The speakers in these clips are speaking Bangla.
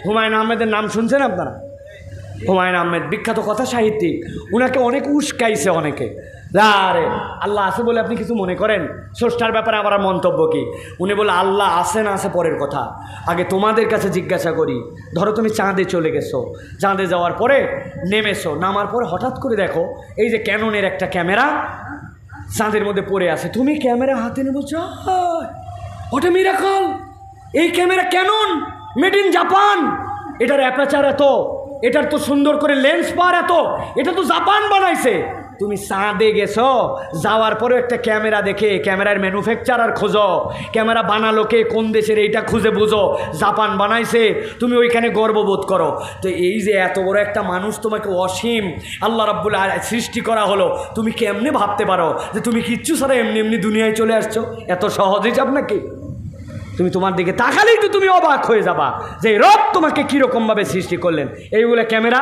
হুমায়ুন আহমেদের নাম শুনছেন আপনারা? হুমায়ুন আহমেদ বিখ্যাত কথা সাহিত্যিক, উনাকে অনেক উস্কাইছে অনেকে। আরে আল্লাহ আছে বলে আপনি কিছু মনে করেন? স্রষ্টার ব্যাপারে আবার মন্তব্য কি? উনি বলে আল্লাহ আছে না আছে পরের কথা, আগে তোমাদের কাছে জিজ্ঞাসা করি। ধরো তুমি চাঁদে চলে গেছো, চাঁদে যাওয়ার পরে নেমেছো, নামার পরে হঠাৎ করে দেখো এই যে ক্যাননের একটা ক্যামেরা চাঁদের মধ্যে পড়ে আছে, তুমি ক্যামেরা হাতে নিয়ে বলছো ওটা মিরাকল, এই camera Canon, made in Japan, এটার অ্যাপাচার এত, এটার তো সুন্দর করে লেন্স পার এত, এটা তো জাপান বানাইছে। তুমি চাঁদে গেছো, যাওয়ার পরে একটা ক্যামেরা দেখে ক্যামেরার ম্যানুফ্যাকচারার খোঁজো, ক্যামেরা বানালো কে, কোন দেশের, এইটা খুঁজে বুঝো, জাপান বানাইছে, তুমি ওইখানে গর্ববোধ করো। তো এই যে এত বড় একটা মানুষ তোমাকে অসীম আল্লাহ রাব্বুল আলামিন সৃষ্টি করা হলো, তুমি কেমনে ভাবতে পারো যে তুমি কিচ্ছু ছাড়া এমনি এমনি দুনিয়ায় চলে আসছো? এত সহজেই যাব নাকি? তুমি তোমার দিকে তাকালেই তো তুমি অবাক হয়ে যাবা যে রব তোমাকে কীরকমভাবে সৃষ্টি করলেন। এইগুলো camera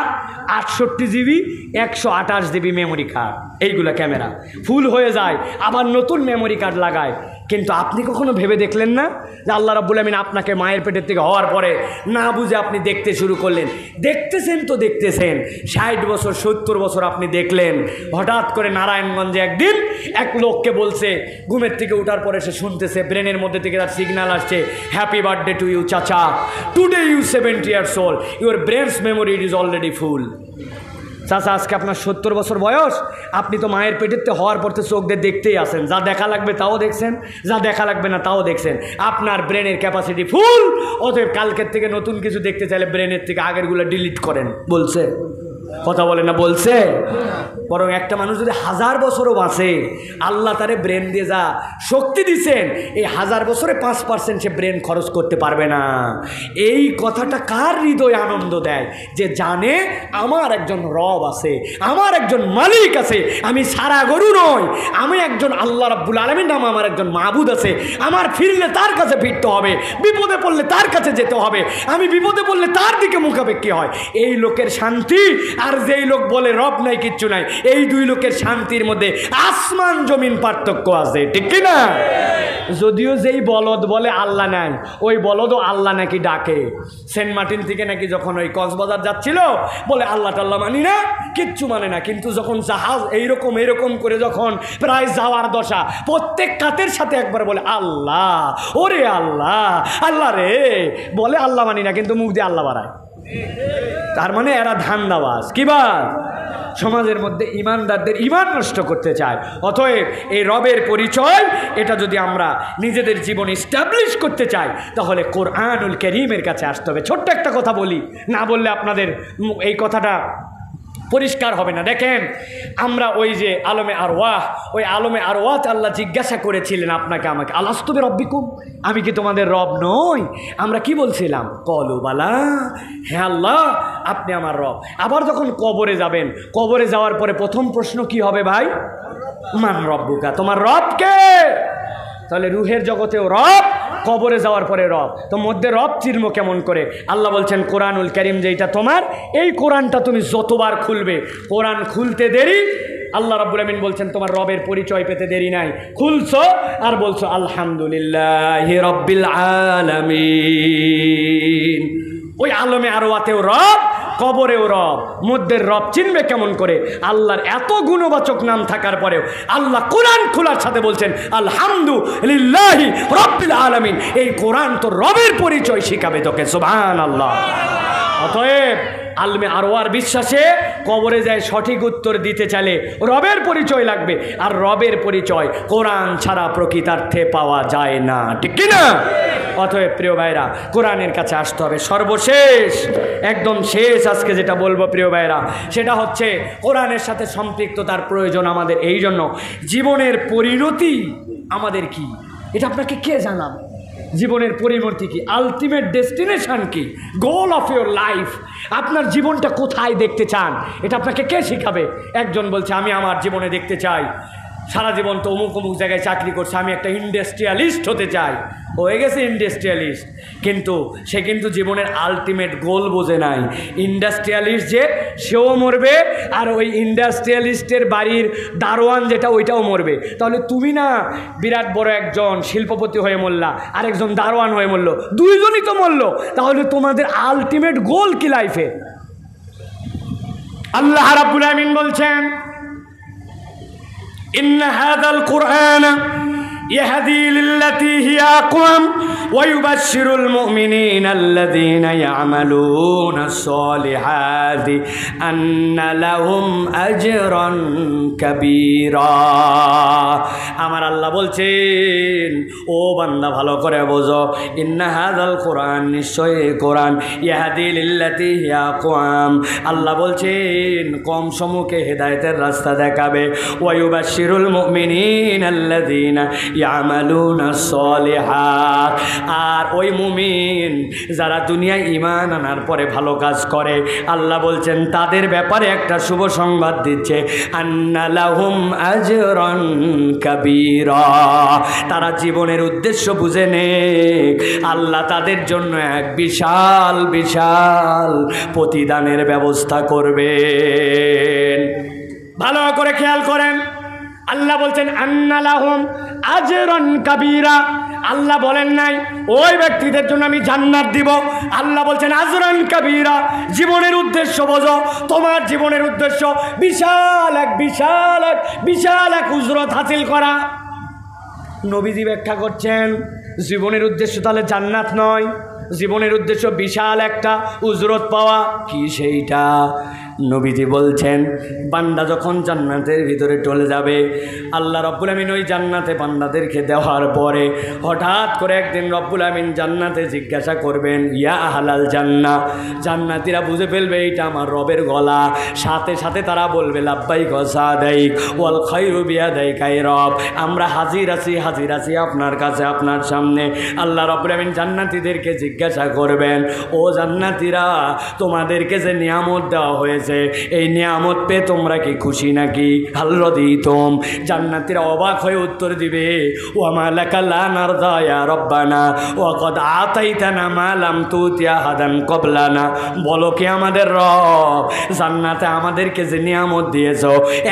68 GB 128 GB memory card, এইগুলো ক্যামেরা ফুল হয়ে যায়, আবার নতুন মেমোরি কার্ড লাগায়। কিন্তু আপনি কখনো ভেবে দেখলেন না যে আল্লাহ রাব্বুল আলামিন আপনাকে মায়ের পেটের থেকে হওয়ার পরে না বুঝে আপনি দেখতে শুরু করলেন। দেখতেছেন তো দেখতেছেন, 60 বছর 70 বছর আপনি দেখলেন। হঠাৎ করে নারায়ণগঞ্জে একদিন এক লোককে বলছে, ঘুমের থেকে উঠার পরে সে শুনতেছে ব্রেনের মধ্যে থেকে তার সিগন্যাল আসছে, হ্যাপি বার্থডে টু ইউ চাচা, today you 70 years old, your brain's memory is already full. চাচা আজকে আপনার 70 বছর বয়স, আপনি তো মায়ের পেটেতে হওয়ার পর তো চোখ দিয়ে দেখতেই আসেন, যা দেখা লাগবে তাও দেখছেন, যা দেখা লাগবে না তাও দেখছেন, আপনার ব্রেনের ক্যাপাসিটি ফুল। অতএব কালকের থেকে নতুন কিছু দেখতে চাইলে ব্রেনের থেকে আগেরগুলো ডিলিট করেন বলছে। কথা বলে না বলছে? বরং একটা মানুষ যদি 1000 বছরও বাঁচে, আল্লাহ তারে ব্রেন দিয়ে যা শক্তি দিচ্ছেন, এই 1000 বছরে 5% সে ব্রেন খরচ করতে পারবে না। এই কথাটা কার হৃদয়ে আনন্দ দেয়? যে জানে আমার একজন রব আছে, আমার একজন মালিক আছে, আমি সারা গরু নই, আমি একজন আল্লাহ রাব্বুল আলামিন নামে আমার একজন মাবুদ আছে, আমার ফিরলে তার কাছে ফিরতে হবে, বিপদে পড়লে তার কাছে যেতে হবে, আমি বিপদে পড়লে তার দিকে মুখাপেক্ষী হয়। এই লোকের শান্তি আর যেই লোক বলে রব নাই কিচ্ছু নাই, এই দুই লোকের শান্তির মধ্যে আসমান জমিন পার্থক্য আছে, ঠিক কি না? যদিও যেই বলদ বলে আল্লাহ নাই, ওই বলদও আল্লাহ নাকি ডাকে। সেন্ট মার্টিন থেকে নাকি যখন ওই কক্সবাজার যাচ্ছিল, বলে আল্লাহ টাল্লাহ মানি না, কিচ্ছু মানে না। কিন্তু যখন জাহাজ এইরকম এইরকম করে যখন প্রায় যাওয়ার দশা, প্রত্যেক কাতের সাথে একবার বলে আল্লাহ, ওরে আল্লাহ, আল্লাহ রে, বলে আল্লাহ মানি না, কিন্তু মুখ দিয়ে আল্লাহ বাড়ায়। তার মানে এরা ধান্দাবাজ, কিবা সমাজের মধ্যে ইমানদারদের ইমান নষ্ট করতে চায়। অতএব এই রবের পরিচয়, এটা যদি আমরা নিজেদের জীবনে এস্টাবলিশ করতে চাই, তাহলে কোরআনুল কারীমের কাছে আসতে হবে। ছোট্ট একটা কথা বলি, না বললে আপনাদের এই কথাটা পরিষ্কার হবে না। দেখেন, আমরা ওই যে আলমে আরওয়াহ, ওই আলমে আরওয়াত আল্লাহ জিজ্ঞাসা করেছিলেন আপনাকে আমাকে, আলাস্তু বিরাব্বিকুম, আমি কি তোমাদের রব নই? আমরা কি বলছিলাম? কলু বালা, হ্যাঁ আল্লাহ আপনি আমার রব। আবার যখন কবরে যাবেন, কবরে যাওয়ার পরে প্রথম প্রশ্ন কি হবে ভাই? মান রব্বুকা, তোমার রব কে? তাহলে রুহের জগতেও রব, কবরে যাওয়ার পরে রব, তো মধ্যে রব চিনব কেমন করে? আল্লাহ বলছেন কোরআনুল কারীম যেটা তোমার, এই কোরআনটা তুমি যতবার খুলবে, কোরআন খুলতে দেরি, আল্লাহ রাব্বুল আমিন বলছেন তোমার রবের পরিচয় পেতে দেরি নাই, খুলছো আর বলছো আলহামদুলিল্লাহি রাব্বিল আলামিন। ওই আলমে আরওয়াতেও রব, কবরেও রব, মধ্যের রব চিনবে কেমন করে? আল্লাহর এত গুণবাচক নাম থাকার পরেও আল্লাহ কোরআন খোলার সাথে বলছেন আলহামদুলিল্লাহি রাব্বিল আলামিন। এই কোরআন তো রবের পরিচয় শিখাবে তোকে, সুবহানাল্লাহ। অতএব আলমে আরওয়ার বিশ্বাসে কবরে যায় সঠিক উত্তর দিতে চাইলে রবের পরিচয় লাগবে, আর রবের পরিচয় কোরআন ছাড়া প্রকৃতার্থে পাওয়া যায় না, ঠিক কি না? অতএব প্রিয় ভাইরা, কোরআনের কাছে আসতে হবে। সর্বশেষ, একদম শেষ আজকে যেটা বলবো প্রিয় ভাইরা, সেটা হচ্ছে কোরআনের সাথে সম্পৃক্ততার প্রয়োজন আমাদের। এই জন্য জীবনের পরিণতি আমাদের কি, এটা আপনাকে কে জানাবে? জীবনের পরিণতি কি, আলটিমেট ডেস্টিনেশন কি, গোল অফ ইউর লাইফ, আপনার জীবনটা কোথায় দেখতে চান, এটা আপনাকে কে শিখাবে? একজন বলছে আমি আমার জীবনে দেখতে চাই সারা জীবন তো অমুক অমুক জায়গায় চাকরি করছে, আমি একটা ইন্ডাস্ট্রিয়ালিস্ট হতে চাই, হয়ে গেছে ইন্ডাস্ট্রিয়ালিস্ট, কিন্তু সে কিন্তু জীবনের আলটিমেট গোল বোঝে নাই। ইন্ডাস্ট্রিয়ালিস্ট যে সেও মরবে, আর ওই ইন্ডাস্ট্রিয়ালিস্টের বাড়ির দারোয়ান যেটা ওইটাও মরবে। তাহলে তুমি না বিরাট বড় একজন শিল্পপতি হয়ে মরলা, আর একজন দারোয়ান হয়ে মরলো, দুইজনই তো মরলো, তাহলে তোমাদের আলটিমেট গোল কি লাইফে? আল্লাহ রাব্বুল আমিন বলছেন, ইন্না হাযাল কুরআন يهدي للتي هي أقوم ويبشر المؤمنين الذين يعملون الصالحات أن لهم أجرا كبيرا। আমার আল্লাহ বলছেন, ও বান্দা ভালো করে বোঝো, ইন্না হাযাল কুরআন, নিশ্চয় এই কোরআন, ইয়াহদি লিল্লাতি হিয়া আকওয়াম, আল্লাহ বলছেন কম সমূহকে হেদায়েতের রাস্তা দেখাবে। ওয়া ইউবাশশিরুল মুমিনিন আল্লাযীনা ইয়ামালুনা সলিহাত, আর ওই মুমিন যারা দুনিয়ায় ঈমান আনার পরে ভালো কাজ করে, আল্লাহ বলছেন তাদের ব্যাপারে একটা শুভ সংবাদ দিচ্ছে, আন্না লাহুম আজরান কাবীরা, তারা জীবনের উদ্দেশ্য বুঝে নেক, আল্লাহ তাদের জন্য এক বিশাল বিশাল প্রতিদানের ব্যবস্থা করবেন। ভালো করে খেয়াল করেন, আল্লাহ বলছেন আন্না লাহুম আজরান কাবীরা, আল্লাহ বলেন নাই ওই ব্যক্তিদের জন্য আমি জান্নাত দিব, আল্লাহ বলছেন আজরান কাবীরা, জীবনের উদ্দেশ্য বোঝো, তোমার জীবনের উদ্দেশ্য বিশাল এক বিশাল এক বিশাল এক উজরত হাসিল করা। নবীজি ব্যাখ্যা করছেন জীবনের উদ্দেশ্য তাহলে জান্নাত নয়, জীবনের উদ্দেশ্য বিশাল একটা উজরত পাওয়া। কি সেইটা? নবীজি বলছেন বান্দা যখন জান্নাতের ভিতরে চলে যাবে, আল্লাহ রব্বুল আমিন ওই জান্নাতে বান্দাদেরকে দেওয়ার পরে হঠাৎ করে একদিন রব্বুল আমিন জান্নাতে জিজ্ঞাসা করবেন, ইয়া আহলাল জান্নাহ, জান্নাতীরা বুঝে ফেলবে এইটা আমার রবের গলা, সাথে সাথে তারা বলবে লাব্বাইক ওয়া সাদাইক ওয়াল খায়রু বিয়াদাইকা রব, আমরা হাজির আছি আপনার কাছে, আপনার সামনে। আল্লাহ রব্বুল আমিন জান্নাতীদেরকে জিজ্ঞাসা করবেন, ও জান্নাতীরা, তোমাদেরকে যে নিয়ামত দেওয়া হয়েছে এই নিয়ামত পেয়ে তোমরা কি খুশি নাকি? হাল রাদিতুম, জান্নাতীরা অবাক হয়ে উত্তর দিবে, ওয়া মা লাকা লা নারদা ইয়া রব্বানা ওয়া ক্বাদ আতাইতানা মা লাম তুতি আহাদান ক্বাবলানা, বলো কি আমাদের রব, জান্নাতে আমাদেরকে যে নিয়ামত দিয়েছো,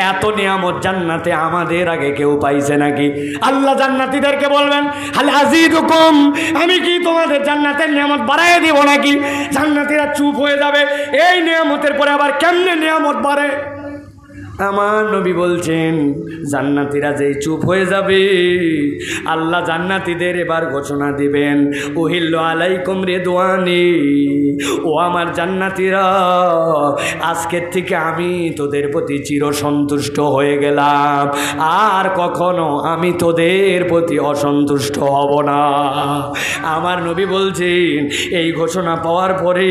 এত নিয়ামত জান্নাতে আমাদের আগে কেউ পাইছে নাকি? আল্লাহ জান্নাতীদেরকে বলবেন, হাল আযীদুকুম, আমি কি তোমাদের জান্নাতের নিয়ামত বাড়ায় দিব নাকি? জান্নাতীরা চুপ হয়ে যাবে, এই নিয়ামতের পরে আবার কেমনে নিয়ামত বাড়ে? আমার নবী বলছেন জান্নাতীরা যেই চুপ হয়ে যাবে, আল্লাহ জান্নাতীদের এবার ঘোষণা দিবেন, উহিল্লু আলাইকুম রিদওয়ানি, ও আমার জান্নাতীরা, আজকের থেকে আমি তোদের প্রতি চির সন্তুষ্ট হয়ে গেলাম, আর কখনো আমি তোদের প্রতি অসন্তুষ্ট হব না। আমার নবী বলছেন এই ঘোষণা পাওয়ার পরে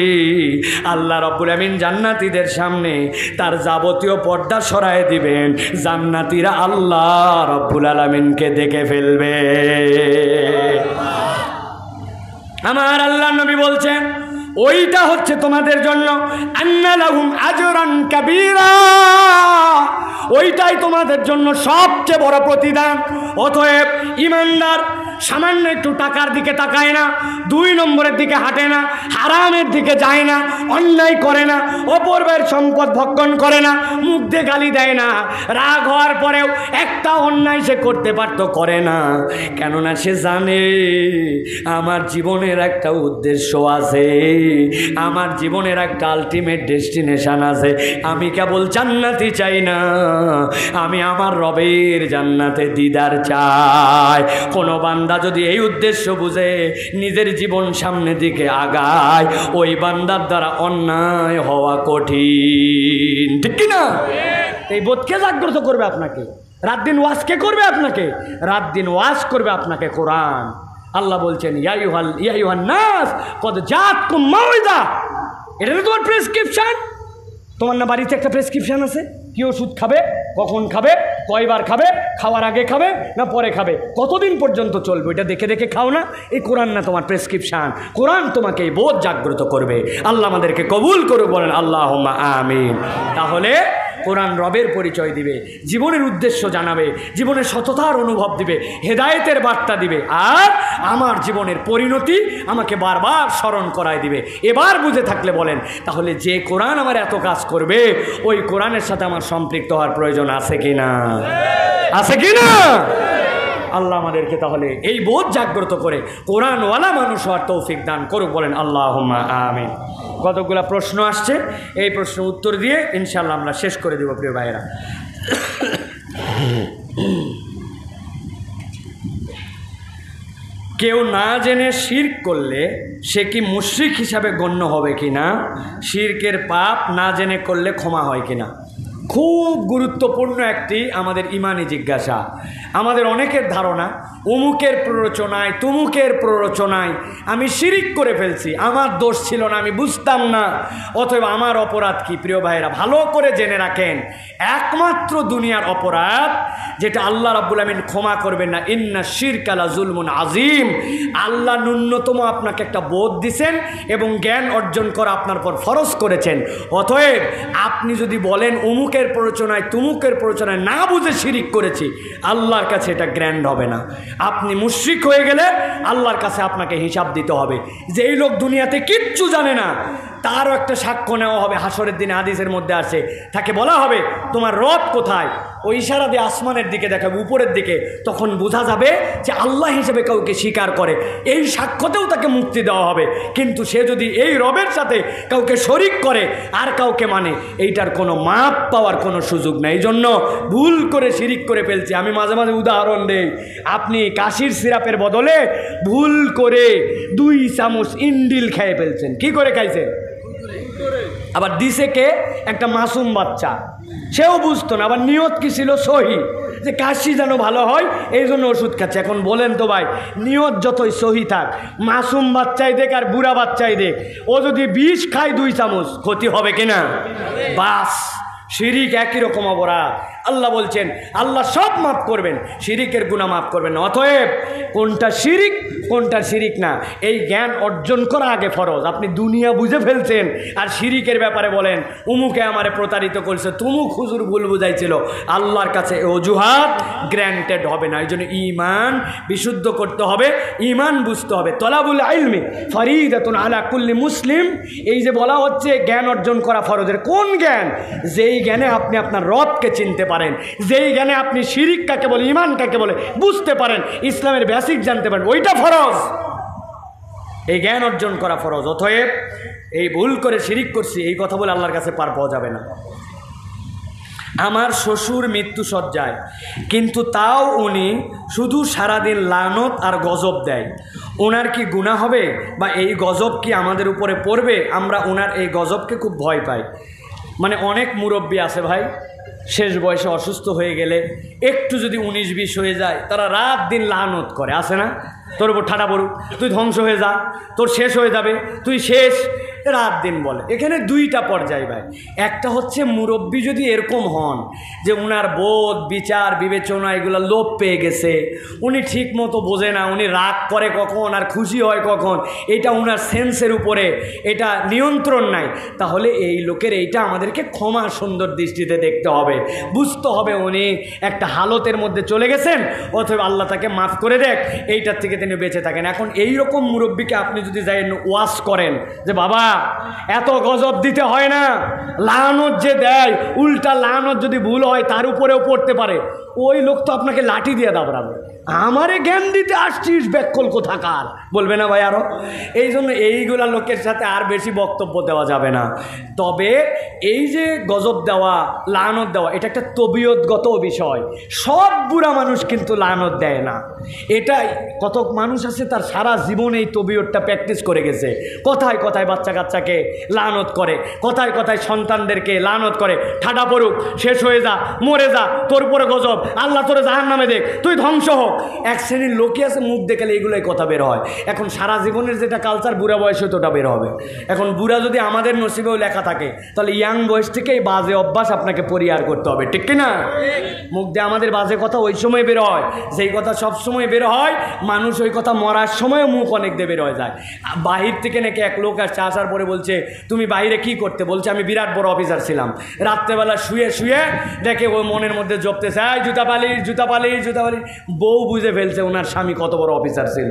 আল্লাহ রব্বুল আমিন জান্নাতীদের সামনে তার যাবতীয় পর্দা সরায় দিবেন, জান্নাতীরা আল্লাহ রব্বুল আলামিনকে দেখে ফেলবে। আমার আল্লাহ নবী বলছেন ওইটা হচ্ছে তোমাদের জন্য আন্না লাহুম আজরান কাবীরা, ওইটাই তোমাদের জন্য সবচেয়ে বড় প্রতিদান। অতএব ইমানদার সামান্য একটু টাকার দিকে তাকায় না, 2 নম্বরের দিকে হাঁটে না, হারামের দিকে যায় না, অন্যায় করে না, অপরের সম্পদ ভক্ষণ করে না, মুখ দিয়ে গালি দেয় না, রাগ হওয়ার পরেও একটা অন্যায় সে করতে পারতো করে না, কেননা সে জানে আমার জীবনের একটা উদ্দেশ্য আছে, আমার জীবনের একটা আলটিমেট ডেস্টিনেশন আছে, আমি কেবল জান্নাতি চাই না, আমি আমার রবের জান্নাতে দিদার চাই। কোনো বান্দা যদি এই উদ্দেশ্য বুঝে নিজের জীবন সামনের দিকে আগায়, ওই বান্দার দ্বারা অন্যায় হওয়া কঠিন, ঠিক কিনা? এই বোধকে জাগ্রত করবে আপনাকে, রাত দিন ওয়াজ কে করবে আপনাকে? রাত দিন ওয়াজ করবে আপনাকে কোরআন। আল্লাহ বলছেন ইয়া আইয়ুহান নাস কদ জাতকুম মাউইযা, এটা তো তোমার প্রেসক্রিপশন। তোমার না বাড়িতে একটা প্রেসক্রিপশন আছে, কি ওষুধ খাবে, কখন খাবে, কয়বার খাবে, খাওয়ার আগে খাবে না পরে খাবে, কতদিন পর্যন্ত চলবে, এটা দেখে দেখে খাও না? এই কোরআন না তোমার প্রেসক্রিপশন, কোরআন তোমাকে এই বোধ জাগ্রত করবে। আল্লাহ আমাদেরকে কবুল করুক, বলেন আল্লাহুম্মা আমিন। তাহলে কোরআন রবের পরিচয় দিবে, জীবনের উদ্দেশ্য জানাবে, জীবনের সততার অনুভব দিবে, হেদায়েতের বার্তা দিবে, আর আমার জীবনের পরিণতি আমাকে বারবার স্মরণ করায় দিবে। এবার বুঝে থাকলে বলেন, তাহলে যে কোরআন আমার এত কাজ করবে, ওই কোরআনের সাথে আমার সম্পৃক্ত হওয়ার প্রয়োজন আছে কি না? আছে কি না? আল্লাহ আমাদেরকে তাহলে এই বোধ জাগ্রত করে কোরআনওয়ালা মানুষ হওয়ার তৌফিক দান করুক, বলেন আল্লাহুম্মা আমিন। কতগুলো প্রশ্ন আসছে, এই প্রশ্ন উত্তর দিয়ে ইনশাআল্লাহ আমরা শেষ করে দেব। প্রিয় ভাইয়েরা, কেউ না জেনে শিরক করলে সে কি মুশরিক হিসাবে গণ্য হবে কিনা? শিরকের পাপ না জেনে করলে ক্ষমা হয় কিনা? খুব গুরুত্বপূর্ণ একটি আমাদের ইমানি জিজ্ঞাসা। আমাদের অনেকের ধারণা, অমুকের প্ররোচনায় তুমুকের প্ররোচনায় আমি শিরিক করে ফেলছি, আমার দোষ ছিল না, আমি বুঝতাম না, অতএব আমার অপরাধ কি? প্রিয় ভাইরা, ভালো করে জেনে রাখেন, একমাত্র দুনিয়ার অপরাধ যেটা আল্লাহ রাব্বুল আমিন ক্ষমা করবেন না, ইন্না শিরকা লা যুলমুন আযীম। আল্লাহ ন্যূনতম আপনাকে একটা বোধ দিছেন এবং জ্ঞান অর্জন করা আপনার পর ফরজ করেছেন। অতএব আপনি যদি বলেন অমুকের প্ররোচনায় তুমুকের প্ররোচনায় না বুঝে শিরিক করেছি, আল্লাহর কাছে এটা গ্র্যান্ড হবে না। আপনি মুশরিক হয়ে গেলে আল্লাহর কাছে আপনাকে হিসাব দিতে হবে। যে এই লোক দুনিয়াতে কিচ্ছু জানে না, তারও একটা সাক্ষ্য নেওয়া হবে হাসরের দিনে। হাদিসের মধ্যে আছে, তাকে বলা হবে তোমার রব কোথায়? ওই ইশারা দিয়ে আসমানের দিকে দেখাবে, উপরের দিকে। তখন বোঝা যাবে যে আল্লাহ হিসেবে কাউকে স্বীকার করে, এই সাক্ষ্যতেও তাকে মুক্তি দেওয়া হবে। কিন্তু সে যদি এই রবের সাথে কাউকে শরিক করে আর কাউকে মানে, এইটার কোনো মাপ পাওয়ার কোনো সুযোগ নেই। এই জন্য ভুল করে শিরিক করে ফেলছি। আমি মাঝে মাঝে উদাহরণ দেই, আপনি কাশির সিরাপের বদলে ভুল করে 2 চামচ ইন্ডিল খেয়ে ফেলছেন। কি করে খাইছেন? আবার দিছে কে? একটা মাসুম বাচ্চা, সেও বুঝতো না। আবার নিয়ত কি ছিল? সহি, যে কাশি যেন ভালো হয়, এই জন্য ওষুধ খাচ্ছে। এখন বলেন তো ভাই, নিয়ত যতই সহি থাক, মাসুম বাচ্চাই দেখ আর বুড়া বাচ্চাই দেখ, ও যদি বিষ খায় 2 চামচ, ক্ষতি হবে কিনা? বাস, শিরিক একই রকম অপরাধ। আল্লাহ বলছেন আল্লাহ সব মাফ করবেন, শিরিকের গুনাহ মাফ করবেন না। অতএব কোনটা শিরিক কোনটা শিরিক না, এই জ্ঞান অর্জন করা আগে ফরজ। আপনি দুনিয়া বুঝে ফেলছেন আর শিরিকের ব্যাপারে বলেন উমুকে আমারে প্রতারিত করছে, তুমুক হুজুর ভুল বুঝাইছিল, আল্লাহর কাছে অজুহাত গ্র্যান্টেড হবে না। এই জন্য ইমান বিশুদ্ধ করতে হবে, ইমান বুঝতে হবে। তলাবুল ইলমি ফরিদাতুন আলা কুল্লি মুসলিম, এই যে বলা হচ্ছে জ্ঞান অর্জন করা ফরজের, কোন জ্ঞান? যেই জ্ঞানে আপনি আপনার রবকে চিনতে পারেন, যেই জ্ঞানে আপনি শিরিক কাকে বলে, ইমান কাকে বলে বুঝতে পারেন, ইসলামের বেসিক জানতে পারেন, ওইটা ফরজ। এই জ্ঞান অর্জন করা ফরজ। অতএব এই ভুল করে শিরিক করছি এই কথা বলে আল্লাহর কাছে পার পাওয়া যাবে না। আমার শ্বশুর মৃত্যু সজ্জায়, কিন্তু তাও উনি শুধু সারাদিন লানত আর গজব দেয়, ওনার কি গুনাহ হবে? বা এই গজব কি আমাদের উপরে পড়বে? আমরা ওনার এই গজবকে খুব ভয় পাই। মানে অনেক মুরব্বী আছে ভাই, শেষ বয়সে অসুস্থ হয়ে গেলে একটু যদি 19-20 হয়ে যায়, তারা রাত দিন লানত করে, আছে না? তোর উপর ঠাটা পড়ুক, তুই ধ্বংস হয়ে যা, তোর শেষ হয়ে যাবে, তুই শেষ, রাত দিন বলে। এখানে 2টা পর্যায় ভাই। একটা হচ্ছে মুরব্বী যদি এরকম হন যে উনার বোধ বিচার বিবেচনা এগুলো লোপ পেয়ে গেছে, উনি ঠিক মতো বোঝে না, উনি রাগ করে কখন আর খুশি হয় কখন, এটা উনার সেন্সের উপরে এটা নিয়ন্ত্রণ নাই, তাহলে এই লোকের এইটা আমাদেরকে ক্ষমা সুন্দর দৃষ্টিতে দেখতে হবে, বুঝতে হবে উনি একটা হালতের মধ্যে চলে গেছেন, অথবা আল্লাহ তাকে মাফ করে দেখ, এইটার থেকে তিনি বেঁচে থাকেন। এখন এই রকম মুরব্বীকে আপনি যদি যাই ওয়াজ করেন যে বাবা এত গজব দিতে হয় না, লানত যে দেয়, উল্টা লানত যদি ভুল হয় তার উপরেও পড়তে পারে, ওই লোক তো আপনাকে লাঠি দিয়ে দাবড়াবে, আমারে জ্ঞান দিতে আসছিস ব্যাককল কোথাকার, বলবে না ভাই আরো? এই জন্য এইগুলা লোকের সাথে আর বেশি বক্তব্য দেওয়া যাবে না। তবে এই যে গজব দেওয়া লানত দেওয়া এটা একটা তবিয়তগত বিষয়, সব বুড়া মানুষ কিন্তু লানত দেয় না। এটাই কত মানুষ আছে তার সারা জীবন এই তবিয়তটা প্র্যাকটিস করে গেছে, কথায় কথায় বাচ্চা কাচ্চাকে লানত করে, কথায় কথায় সন্তানদেরকে লানত করে, ঠাডা পড়ুক, শেষ হয়ে যা, মরে যা, তোর উপরে গজব, আল্লাহ তোরে জাহান্নামে দেখ, তুই ধ্বংস হোক। এক শ্রেণীর লোকই আছে মুখ দেখালে এগুলোই কথা বের হয়। এখন সারা জীবনের যেটা কালচার বুড়া বয়সে তো ওটা বের হবে। এখন বুড়া যদি আমাদের নসিবেও লেখা থাকে তাহলে ইয়াং বয়স থেকে এই বাজে অভ্যাস আপনাকে পরিহার করতে হবে, ঠিক কিনা? মুখ দিয়ে আমাদের বাজে কথা ওই সময় বের হয় যেই কথা সব সময় বের হয়, মানুষ ওই কথা মরার সময়ও মুখ অনেক দিয়ে বের হয়ে যায়। বাহির থেকে নাকি এক লোক আসছে, আসার পরে বলছে তুমি বাইরে কি করতে? বলছে আমি বিরাট বড় অফিসার ছিলাম। রাত্রেবেলা শুয়ে শুয়ে দেখে ওই মনের মধ্যে জপতেছে জুতা পালিশ জুতা পালিশ জুতা পালিশ। বউ বুঝে ফেলছে ওনার স্বামী কত বড় অফিসার ছিল।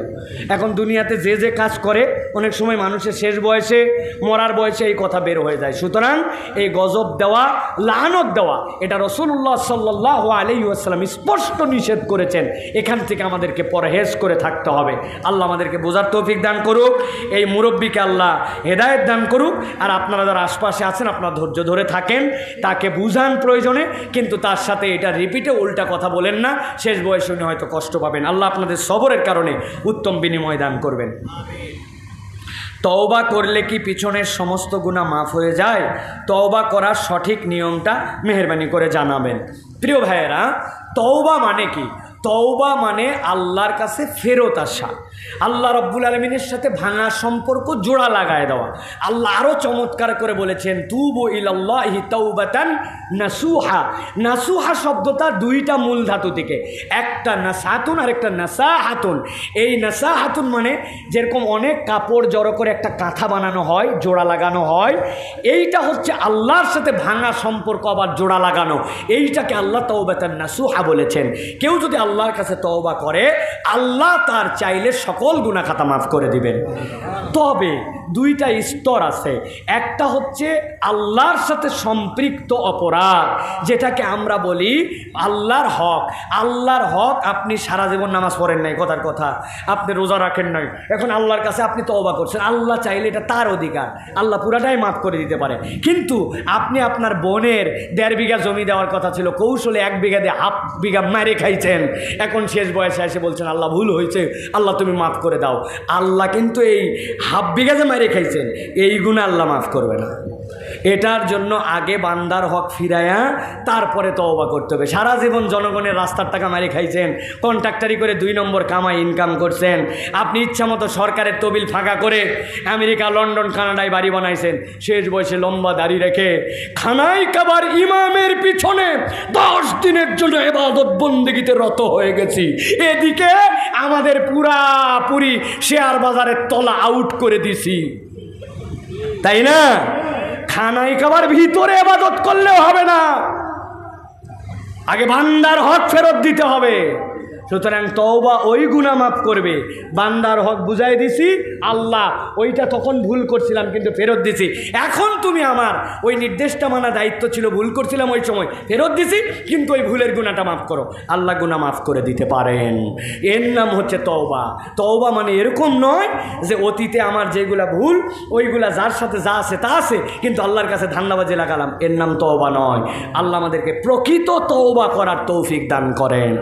এখন দুনিয়াতে যে যে কাজ করে অনেক সময় মানুষের শেষ বয়সে মরার বয়সে এই কথা বের হয়ে যায়। সুতরাং এই গজব দেওয়া, লানত দেওয়া, এটা রাসূলুল্লাহ সাল্লাল্লাহু আলাইহি ওয়াসাল্লাম স্পষ্ট নিষেধ করেছেন। এখান থেকে আমাদেরকে পরহেজ করে থাকতে হবে। আল্লাহ আমাদেরকে বোঝার তৌফিক দান করুক, এই মুরব্বীকে আল্লাহ হেদায়েত দান করুক। আর আপনারা যারা আশপাশে আছেন আপনারা ধৈর্য ধরে থাকেন, তাকে বুঝান প্রয়োজনে, কিন্তু তার সাথে এটা রিপিটে উল্টা কথা বলেন না, শেষ বয়সে উনি হয়তো কষ্ট পাবেন। আল্লাহ আপনাদের সবরের কারণে উত্তম বিনিময় দান করবেন। তওবা করলে কি পিছনের সমস্ত গুনাহ মাফ হয়ে যায়? তওবা করার সঠিক নিয়মটা মেহেরবানি করে জানাবেন। প্রিয় ভাইয়েরা, তওবা মানে কি? তওবা মানে আল্লাহর কাছে ফেরত আসা, আল্লাহ রব্বুল আলামিনের সাথে ভাঙা সম্পর্ক জোড়া লাগায় দেওয়া। আল্লাহ আরও চমৎকার করে বলেছেন তুবু ইলাল্লাহি তাওবাতান নাসুহা। নাসুহা শব্দটা দুইটা মূল ধাতু থেকে, একটা নাসাহাতুন আর একটা নাসাহাতুন। এই নাসাহাতুন মানে যেরকম অনেক কাপড় জড়ো করে একটা কাঁথা বানানো হয়, জোড়া লাগানো হয়, এইটা হচ্ছে আল্লাহর সাথে ভাঙা সম্পর্ক আবার জোড়া লাগানো। এইটাকে আল্লাহ তাওবাতান নাসুহা বলেছেন। কেউ যদি আল্লাহর কাছে তওবা করে আল্লাহ তার চাইলে সকল গুনাহ খাতা মাফ করে দিবেন। তবে দুইটা স্তর আছে। একটা হচ্ছে আল্লাহর সাথে সম্পৃক্ত অপরাধ, যেটাকে আমরা বলি আল্লাহর হক। আল্লাহর হক, আপনি সারা জীবন নামাজ পড়েন নাই, কথার কথা, আপনি রোজা রাখেন নাই, এখন আল্লাহর কাছে আপনি তওবা করছেন। আল্লাহ চাইলে এটা তার অধিকার, আল্লাহ পুরাটাই মাফ করে দিতে পারে। কিন্তু আপনি আপনার বোনের 1.5 বিঘা জমি দেওয়ার কথা ছিল, কৌশলে 1 বিঘা দিয়ে 1/2 বিঘা মারে খাইছেন। এখন শেষ বয়সে এসে বলছেন আল্লাহ ভুল হয়েছে, আল্লাহ তুমি মাফ করে দাও। আল্লাহ কিন্তু এই 1/2 বিঘা যে মারে খাইছেন এই গুনাহ আল্লাহ মাফ করবে না। এটার জন্য আগে বান্দার হক ফিরায়া তারপরে তওবা করতে হবে। সারা জীবন জনগণের রাস্তার টাকা মারি খাইছেন, কন্ট্রাক্টারি করে 2 নম্বর কামাই ইনকাম করছেন, আপনি ইচ্ছা মতো সরকারের তবিল ফাঁকা করে আমেরিকা, লন্ডন, কানাডায় বাড়ি বানাইছেন। শেষ বয়সে লম্বা দাড়ি রেখে খানাই কাবার ইমামের পিছনে 10 দিনের জন্য ইবাদত বন্দেগীতে রত হয়ে গেছি। এদিকে আমাদের পুরাপুরি শেয়ার বাজারের তলা আউট করে দিছি, তাই না? খানাই খাবার ভিতরে ইবাদত করলেও হবে না, আগে বান্দার হক ফেরত দিতে হবে। সুতরাং তওবা ওই গুনাহ মাফ করবে। বান্দার হক বুঝাই দিছি, আল্লাহ ওইটা তখন ভুল করছিলাম কিন্তু ফেরত দিছি, এখন তুমি আমার ওই নির্দেশটা মানা দায়িত্ব ছিল, ভুল করছিলাম ওই সময়, ফেরত দিছি, কিন্তু ওই ভুলের গুনাহটা মাফ করো। আল্লাহ গুনাহ মাফ করে দিতে পারেন। এর নাম হচ্ছে তওবা। তওবা মানে এরকম নয় যে অতীতে আমার যেগুলা ভুল ওইগুলা যার সাথে যা আছে তা আছে, কিন্তু আল্লাহর কাছে ধান্দাবাজি লাগালাম, এর নাম তওবা নয়। আল্লাহ আমাদেরকে প্রকৃত তওবা করার তৌফিক দান করেন।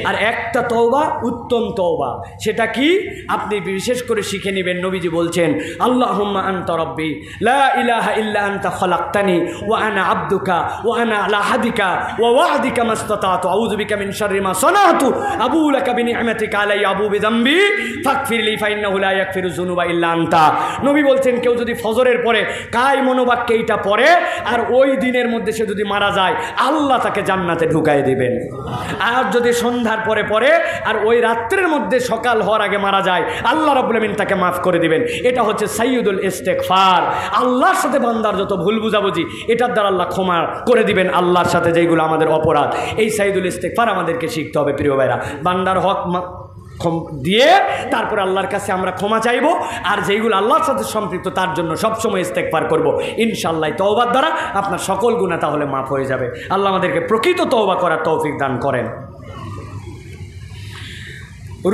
আর একটা তওবা উত্তম তওবা, সেটা কি আপনি বিশেষ করে শিখে নেবেন। নবীজি বলছেন আল্লাহুম্মা আনতা রাব্বি লা ইলাহা ইল্লা আনতা খালাকতানি ওয়া আনা আবদুকা ওয়া আনা আলা আহদিকা ওয়া ওয়া'দিকা মাসতাতাতু আউযু বিকা মিন শাররি মা সানাতু আবু লাকা বিনি'মাতিকা আলাইয়া আবু বিযামবি ফাগফিরলি ফাইন্নাহু লা ইয়াগফিরু যুনুবা ইল্লা আনতা। নবী বলছেন কেউ যদি ফজরের পরে কায় মনোবাক্যে এইটা পড়ে আর ওই দিনের মধ্যে সে যদি মারা যায় আল্লাহ তাকে জান্নাতে ঢুকায় দিবেন। আর যদি সন্ধ্যার পরে পরে আর ওই রাত্রের মধ্যে সকাল হওয়ার আগে মারা যায় আল্লাহ রাব্বুল আমিন তাকে মাফ করে দিবেন। এটা হচ্ছে সাইয়্যিদুল ইস্তেগফার। আল্লাহর সাথে বান্দার যত ভুল বুঝাবুঝি এটার দ্বারা আল্লাহ ক্ষমা করে দিবেন আল্লাহর সাথে যেগুলো আমাদের অপরাধ। এই সাইয়্যিদুল ইস্তেগফার আমাদেরকে শিখতে হবে প্রিয় ভাইরা। বান্দার হক দিয়ে তারপরে আল্লাহর কাছে আমরা ক্ষমা চাইব, আর যেইগুলো আল্লাহর সাথে সম্পৃক্ত তার জন্য সবসময় ইস্তেগফার করব। ইনশাআল্লাহ তওবার দ্বারা আপনার সকল গুনাহ তাহলে মাফ হয়ে যাবে। আল্লাহ আমাদেরকে প্রকৃত তওবা করার তৌফিক দান করেন।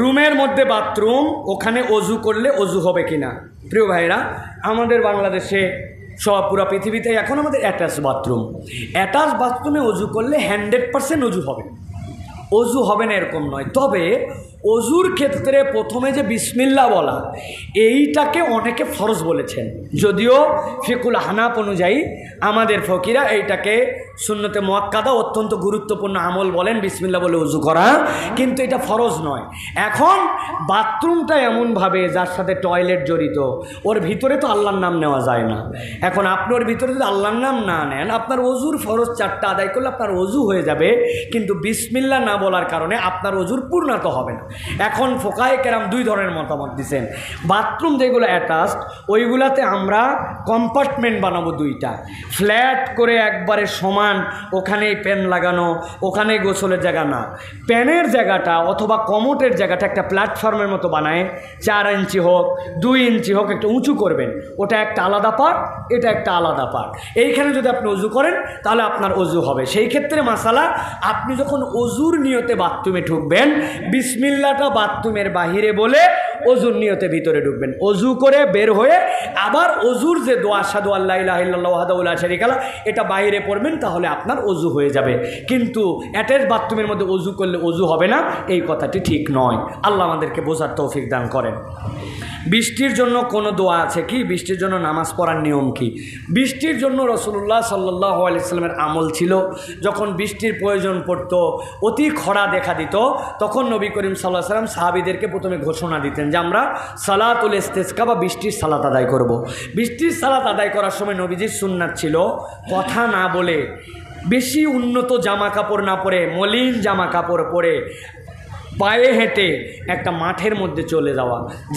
রুমের মধ্যে বাথরুম, ওখানে অজু করলে অজু হবে কিনা? প্রিয় ভাইরা, আমাদের বাংলাদেশে সব পুরো পৃথিবীতে এখন আমাদের অ্যাটাচ বাথরুম। অ্যাটাচ বাথরুমে অজু করলে 100% অজু হবে। অজু হবে না এরকম নয়, তবে অজুর ক্ষেত্রে প্রথমে যে বিসমিল্লাহ বলা এইটাকে অনেকে ফরজ বলেছেন, যদিও ফিকুল হানাফ অনুযায়ী আমাদের ফকিরা এইটাকে সুন্নতে মুআক্কাদা অত্যন্ত গুরুত্বপূর্ণ আমল বলেন বিসমিল্লাহ বলে অজু করা, কিন্তু এটা ফরজ নয়। এখন বাথরুমটা এমনভাবে যার সাথে টয়লেট জড়িত, ওর ভিতরে তো আল্লাহর নাম নেওয়া যায় না। এখন আপনি ওর ভিতরে যদি আল্লাহর নাম না নেন, আপনার অজুর ফরজ 4টা আদায় করলে আপনার অজু হয়ে যাবে, কিন্তু বিসমিল্লাহ না বলার কারণে আপনার অজুর পূর্ণাত হবে না। এখন ফোকায়ে কেরাম 2 ধরনের মতামত দিচ্ছেন। বাথরুম যেগুলো অ্যাটাচড ওইগুলাতে আমরা কম্পার্টমেন্ট বানাবো 2টা, ফ্ল্যাট করে একবারে সমান, ওখানেই প্যান লাগানো, ওখানেই গোসলের জায়গা না। প্যানের জায়গাটা অথবা কমোটের জায়গাটা একটা প্ল্যাটফর্মের মতো বানায়, 4 ইঞ্চি হোক 2 ইঞ্চি হোক, একটা উঁচু করবেন, ওটা একটা আলাদা পার্ট, এটা একটা আলাদা পার্ট। এইখানে যদি আপনি অজু করেন তাহলে আপনার অজু হবে। সেই ক্ষেত্রে মাসালা, আপনি যখন অজুর নিয়তে বাথরুমে ঢুকবেন, বিসমিল্লাহটা বাথরুমের বাহিরে বলে অজুর নিয়তে ভিতরে ঢুকবেন। অজু করে বের হয়ে আবার অজুর যে দোয়া আশহাদু আল্লা ইলাহা ইল্লাল্লাহু ওয়াহদাহু লা শারীকা লাহু, এটা বাইরে পড়বেন, তাহলে আপনার অজু হয়ে যাবে। কিন্তু অ্যাটাচ বাথরুমের মধ্যে অজু করলে অজু হবে না, এই কথাটি ঠিক নয়। আল্লাহ আমাদেরকে বোঝার তৌফিক দান করেন। বৃষ্টির জন্য কোনো দোয়া আছে কি? বৃষ্টির জন্য নামাজ পড়ার নিয়ম কি? বৃষ্টির জন্য রাসূলুল্লাহ সাল্লাল্লাহু আলাইহি সাল্লামের আমল ছিল, যখন বৃষ্টির প্রয়োজন পড়ত, অতি খরা দেখা দিত, তখন নবী করিম সাল্লাল্লাহু আলাইহি সাল্লাম সাহাবীদেরকে প্রথমে ঘোষণা দিতেন যে আমরা সালাতুল ইস্তিসকা বা বৃষ্টির সালাত আদায় করব। বৃষ্টির সালাত আদায় করার সময় নবীজির সুন্নাত ছিল কথা না বলে, বেশি উন্নত জামা কাপড় না পরে, মলিন জামা কাপড় পরে পায়ে হেঁটে একটা মাঠের মধ্যে চলে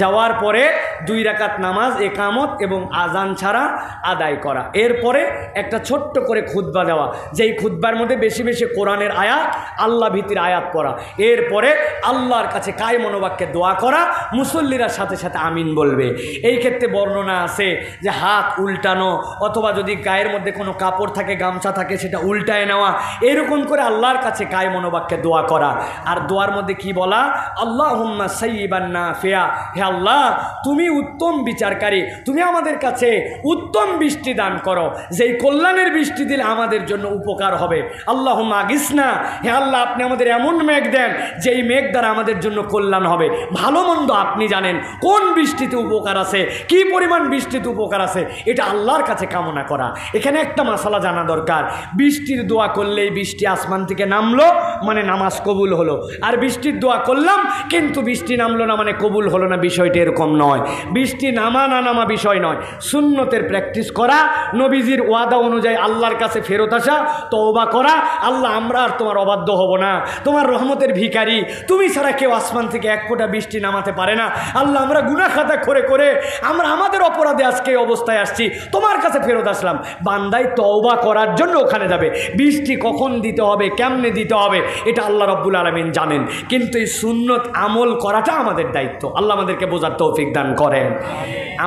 যাওয়ার পরে 2 রাকাত নামাজ একামত এবং আজান ছাড়া আদায় করা, এরপরে একটা ছোট্ট করে খুতবা দেওয়া, যেই খুতবার মধ্যে বেশি বেশি কোরআনের আয়াত, আল্লাহ ভীতির আয়াত পড়া, এরপরে আল্লাহর কাছে কায় মনোবাক্যে দোয়া করা, মুসল্লিরা সাথে সাথে আমিন বলবে। এই ক্ষেত্রে বর্ণনা আছে যে হাত উল্টানো, অথবা যদি গায়ের মধ্যে কোনো কাপড় থাকে, গামছা থাকে, সেটা উল্টায় নেওয়া, এরকম করে আল্লাহর কাছে কায় মনোবাক্যে দোয়া করা। আর দোয়ার মধ্যে কি বলা? আল্লাহুম্মা সাইয়্যিবান নাফিয়া, হে আল্লাহ তুমি উত্তম বিচারকারী, তুমি আমাদের কাছে উত্তম বৃষ্টি দান করো, যেই কল্যাণের বৃষ্টি দিলে আমাদের জন্য উপকার হবে। আল্লাহুম্মা আগিসনা, হে আল্লাহ আপনি আমাদের এমন মেঘ দেন যেই মেঘ দ্বারা আমাদের জন্য কল্যাণ হবে। ভালো মন্দ আপনি জানেন, কোন বৃষ্টিতে উপকার আছে, কি পরিমাণ বৃষ্টিতে উপকার আছে, এটা আল্লাহর কাছে কামনা করা। এখানে একটা মাসালা জানা দরকার, বৃষ্টির দোয়া করলেই বৃষ্টি আসমান থেকে নামলো মানে নামাজ কবুল হলো, আর বৃষ্টির দোয়া করলাম কিন্তু বৃষ্টি নামলো না মানে কবুল হলো না, বিষয়টি এরকম নয়। বৃষ্টি নামা না নামা বিষয় নয়, সুন্নতের প্র্যাকটিস করা, নবীজির ওয়াদা অনুযায়ী আল্লাহর কাছে ফেরত আসা, তওবা করা, আল্লাহ আমরা আর তোমার অবাধ্য হব না, তোমার রহমতের ভিখারি, তুমি ছাড়া কেউ আসমান থেকে 1 ফোঁটা বৃষ্টি নামাতে পারে না। আল্লাহ আমরা গুনাহ খাতা করে করে আমরা আমাদের অপরাধে আজকে এই অবস্থায় আসছি, তোমার কাছে ফেরত আসলাম। বান্দাই তওবা করার জন্য ওখানে যাবে। বৃষ্টি কখন দিতে হবে, কেমনে দিতে হবে, এটা আল্লাহ রাব্বুল আলামিন জানেন, কিন্তু এই সুন্নত আমল করাটা আমাদের দায়িত্ব। আল্লাহ আমাদেরকে বোঝার তৌফিক দান করেন।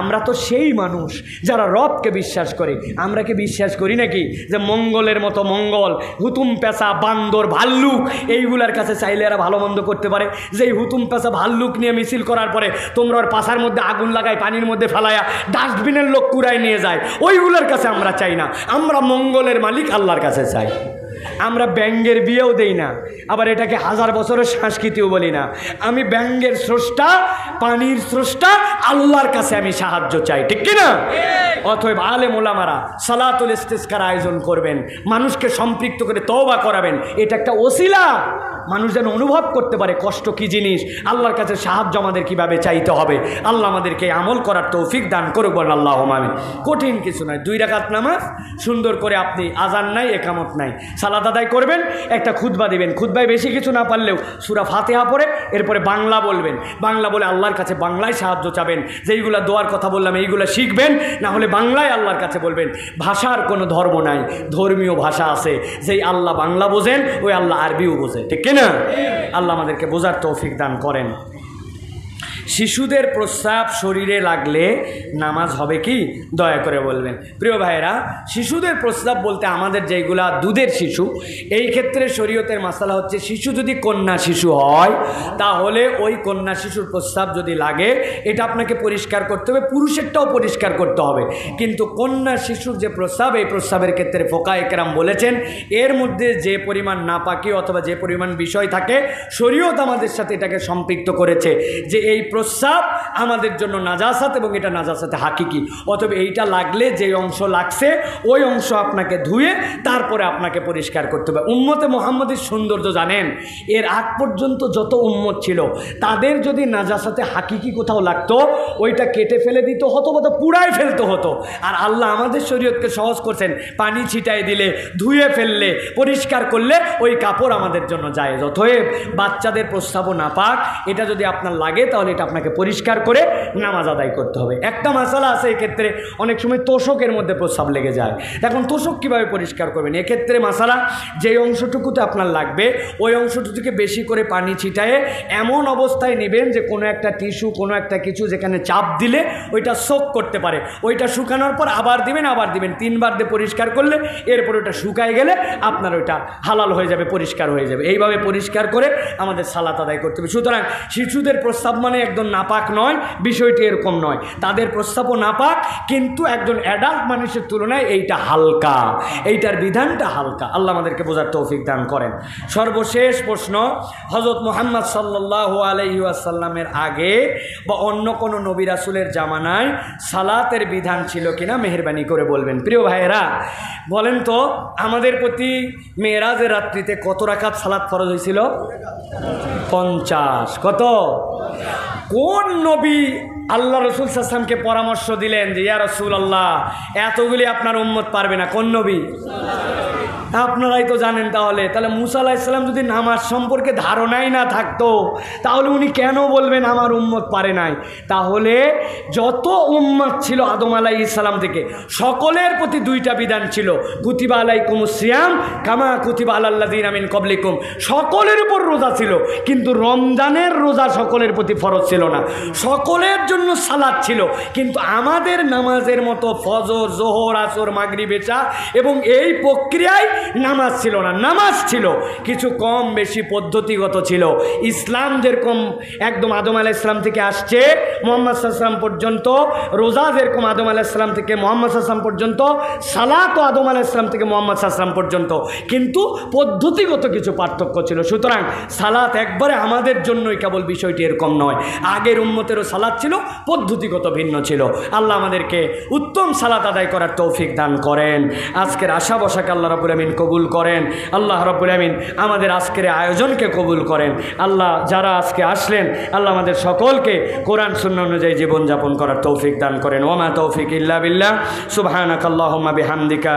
আমরা তো সেই মানুষ যারা রবকে বিশ্বাস করে। আমরা কি বিশ্বাস করি নাকি যে মঙ্গলের মতো মঙ্গল, হুতুম পেঁচা, বান্দর, ভাল্লুক এইগুলার কাছে চাইলে এরা ভালো মন্দ করতে পারে? যেই হুতুম পেঁচা ভাল্লুক নিয়ে মিছিল করার পরে তোমরা ওর পাশার মধ্যে আগুন লাগায়, পানির মধ্যে ফেলায়া ডাস্টবিনের লোক কুড়ায় নিয়ে যায়, ওইগুলোর কাছে আমরা চাই না। আমরা মঙ্গলের মালিক আল্লাহর কাছে চাই। আমরা ব্যাঙ্গের বিয়েও দেই না, আবার এটাকে 1000 বছরের সংস্কৃতিও বলি না। আমি ব্যাঙ্গের স্রষ্টা, পানির স্রষ্টা আল্লাহর কাছে আমি সাহায্য চাই, ঠিক কিনা? অতএব আলেম ওলামারা সালাতুল ইস্তিসকার আয়োজন করবেন, মানুষকে সম্পৃক্ত করে তওবা করাবেন, এটা একটা ওসিলা, মানুষ যেন অনুভব করতে পারে কষ্ট কি জিনিস, আল্লাহর কাছে সাহায্য আমাদের কিভাবে চাইতে হবে। আল্লাহ আমাদেরকে আমল করার তৌফিক দান করুক, বলেন আল্লাহুম্মা আমিন। কঠিন কিছু নয়, 2 রাকাত নামাজ সুন্দর করে, আপনি আজান নাই, একামত নাই, সালাত আদায় করবেন, একটা খুতবা দিবেন, খুতবায় বেশি কিছু না পারলেও সূরা ফাতিহা পড়ে এরপরে বাংলা বলবেন, বাংলা বলে আল্লাহর কাছে বাংলায় সাহায্য চাবেন। যেইগুলো দোয়ার কথা বললাম এইগুলো শিখবেন, না হলে বাংলায় আল্লাহর কাছে বলবেন। ভাষার কোনো ধর্ম নাই, ধর্মীয় ভাষা আছে, যেই আল্লাহ বাংলা বোঝেন ওই আল্লাহ আরবিও বোঝে, ঠিক কিনা? আল্লাহ আমাদেরকে বোঝার তৌফিক দান করেন। শিশুদের প্রস্রাব শরীরে লাগলে নামাজ হবে কি? দয়া করে বলবেন। প্রিয় ভাইয়েরা, শিশুদের প্রস্রাব বলতে আমাদের যেইগুলা দুধের শিশু, এই ক্ষেত্রে শরীয়তের মাসালা হচ্ছে শিশু যদি কন্যা শিশু হয় তাহলে ওই কন্যা শিশুর প্রস্রাব যদি লাগে এটা আপনাকে পরিষ্কার করতে হবে, পুরুষেরটাও পরিষ্কার করতে হবে। কিন্তু কন্যা শিশুর যে প্রস্রাব, এই প্রস্রাবের ক্ষেত্রে ফোকায়ে কেরাম বলেছেন এর মধ্যে যে পরিমাণ নাপাকি অথবা যে পরিমাণ বিষয় থাকে শরীয়ত আমাদের সাথে এটাকে সম্পৃক্ত করেছে যে এই প্রস্রাব আমাদের জন্য নাজাসাত এবং এটা নাজাসাতে হাকিকি। অথবা এইটা লাগলে যে অংশ লাগছে ওই অংশ আপনাকে ধুয়ে তারপরে আপনাকে পরিষ্কার করতে হবে। উম্মতে মুহাম্মাদের সৌন্দর্য জানেন, এর আগ পর্যন্ত যত উম্মত ছিল তাদের যদি নাজাসাতে হাকিকি কোথাও লাগতো ওইটা কেটে ফেলে দিত হতো বা পুড়ায় ফেলতে হতো। আর আল্লাহ আমাদের শরীয়তকে সহজ করছেন, পানি ছিটাই দিলে, ধুয়ে ফেললে, পরিষ্কার করলে ওই কাপড় আমাদের জন্য জায়েজ। অতএব বাচ্চাদের প্রস্রাব নাপাক, এটা যদি আপনার লাগে তাহলে এটা আপনাকে পরিষ্কার করে নামাজ আদায় করতে হবে। একটা মাসালা আছে এক্ষেত্রে, অনেক সময় তোষকের মধ্যে প্রস্রাব লেগে যায়। এখন তোষক কীভাবে পরিষ্কার করবেন? এক্ষেত্রে মাসালা যেই অংশটুকুতে আপনার লাগবে ওই অংশটুকুকে বেশি করে পানি ছিটায়ে এমন অবস্থায় নেবেন যে কোনো একটা টিস্যু, কোনো একটা কিছু যেখানে চাপ দিলে ওইটা সোক করতে পারে, ওইটা শুকানোর পর আবার দিবেন, 3বার দিয়ে পরিষ্কার করলে এরপর ওইটা শুকায় গেলে আপনার ওইটা হালাল হয়ে যাবে, পরিষ্কার হয়ে যাবে। এইভাবে পরিষ্কার করে আমাদের সালাত আদায় করতে হবে। সুতরাং শিশুদের প্রস্রাব মানে একদম নাপাক নয়, বিষয়টি এরকম নয়। তাদের প্রস্রাবও নাপাক, কিন্তু একজন অ্যাডাল্ট মানুষের তুলনায় এইটা হালকা, এইটার বিধানটা হালকা। আল্লাহ আমাদেরকে বোঝার তৌফিক দান করেন। সর্বশেষ প্রশ্ন, হযরত মুহাম্মদ সাল্লাল্লাহু আলাইহি ওয়াসাল্লামের আগে বা অন্য কোনো নবী রাসূলের জামানায় সালাতের বিধান ছিল কিনা মেহেরবানি করে বলবেন। প্রিয় ভাইয়েরা, বলেন তো আমাদের প্রতি মেরাজের রাত্রিতে কত রাকাত সালাত ফরজ হয়েছিল? 50। কত? কোন নবী আল্লাহ রসুল সাল্লাল্লাহু আলাইহি ওয়াসাল্লামকে পরামর্শ দিলেন যে ইয়া রাসূলুল্লাহ এতগুলি আপনার উম্মত পারবে না? কোন নবী? আপনারাই তো জানেন। তাহলে মুসা আলাইহিস সালাম যদি নামাজ সম্পর্কে ধারণাই না থাকতো তাহলে উনি কেন বলবেন আমার উম্মত পারে নাই? তাহলে যত উম্মত ছিল আদম আলাইহিস সালাম থেকে সকলের প্রতি দুইটা বিধান ছিল, কুতিবা আলাইকুমুস সিয়াম কামা কুতিবা আলাল লাযিনা মিন ক্বাবলিকুম। সকলের উপর রোজা ছিল, কিন্তু রমজানের রোজা সকলের প্রতি ফরজ ছিল না। সকলের জন্য সালাত ছিল, কিন্তু আমাদের নামাজের মতো ফজর, জোহর, আসর, মাগরিব, এশা এবং এই প্রক্রিয়ায় নামাজ ছিল না। নামাজ ছিল কিছু কম বেশি পদ্ধতিগত ছিল। ইসলাম যেরকম একদম আদম আলাইহিস সালাম থেকে আসছে মুহাম্মদ সাল্লাল্লাহু আলাইহি ওয়াসাল্লাম পর্যন্ত, রোজা যেরকম আদম আলাইহিস সালাম থেকে মুহাম্মদ সাল্লাল্লাহু আলাইহি ওয়াসাল্লাম পর্যন্ত, সালাতও আদম আলাইহিস সালাম থেকে মুহাম্মদ সাল্লাল্লাহু আলাইহি ওয়াসাল্লাম পর্যন্ত, কিন্তু পদ্ধতিগত কিছু পার্থক্য ছিল। সুতরাং সালাত একবারে আমাদের জন্যই কেবল বিষয়টি এরকম নয়, আগের উম্মতেরও সালাত ছিল, পদ্ধতিগত ভিন্ন ছিল। আল্লাহ আমাদেরকে উত্তম সালাত আদায় করার তৌফিক দান করেন। আজকের আশা বসাকে আল্লাহ রাব্বুল আমিন কবুল করেন। আল্লাহ রাব্বুল আমিন আমাদের আজকের আয়োজনকে কবুল করেন। আল্লাহ যারা আজকে আসলেন আল্লাহ আমাদের সকলকে কোরআন সুন্নাহ অনুযায়ী জীবনযাপন করার তৌফিক দান করেন। ওয়া মা তৌফিক ইল্লা বিল্লাহ। সুবহানাকাল্লাহুম্মা বিহামদিকা।